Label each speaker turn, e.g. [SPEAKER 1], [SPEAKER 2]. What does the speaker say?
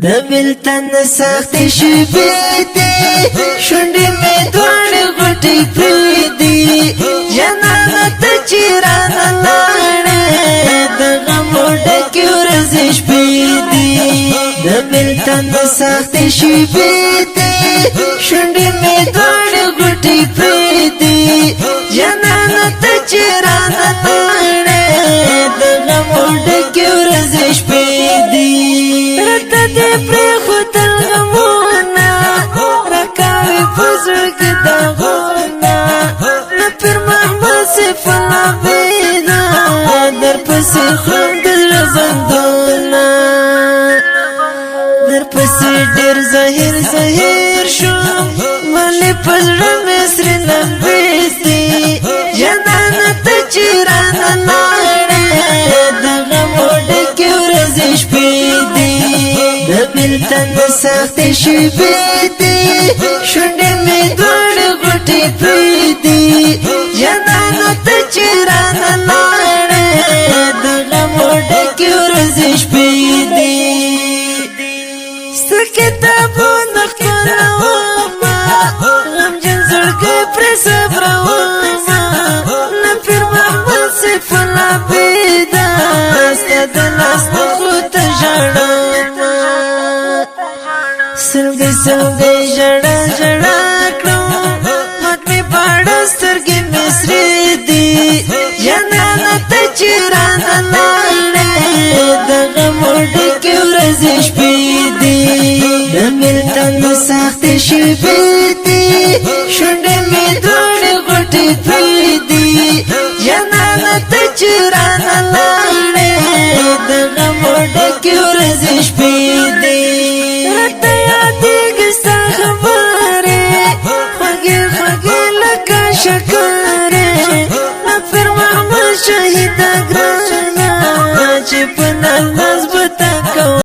[SPEAKER 1] د بلتن سخت شپې دي شونډې مې دواړه غټې پرې دي جنت چې رانه لاړې د غمو ډکې ورځې شپې دي د بلتن سخت شپې دي شونډې مې دواړه غټې پرې دي جنت چې رانه لاړې د غمو ډکې ورځې شپې دي دې پرې خدل غمونا رکاوي پزړ کې دغونا نپر محمد سیف الله بینا در پسې خندل بندونا در پسې ډېر زهیر زهیر شو ولې پزړ مې سره لمبېستي جنت چې رانه لاړې د غمو ډکې ورځې شپې دي د بلتن سخت شپې دي شونډې مې دواړه غټې پرې دي جنت چې رانه لاړې د غمو ډکې ورځې شپې دي ستر کتابونه ښکلومه غمجن زړګی پرې صبرومه نه پیر محمد سیف الله بیدا ستا د لاس نښو ته ژاړمه سلګي سلګي ژړا ژړا کړم مات مې پاړه سترګې مې سرې دي جنت چې رانه لاړې د غمو ډکې ورځې شپې دي د بلتن سخت شپې دي شونډې مې دواړه غټې پرې دي جنت چې رانه لاړې د غمو ډکې ورځې شپې دي شهید گرانا چې په ناز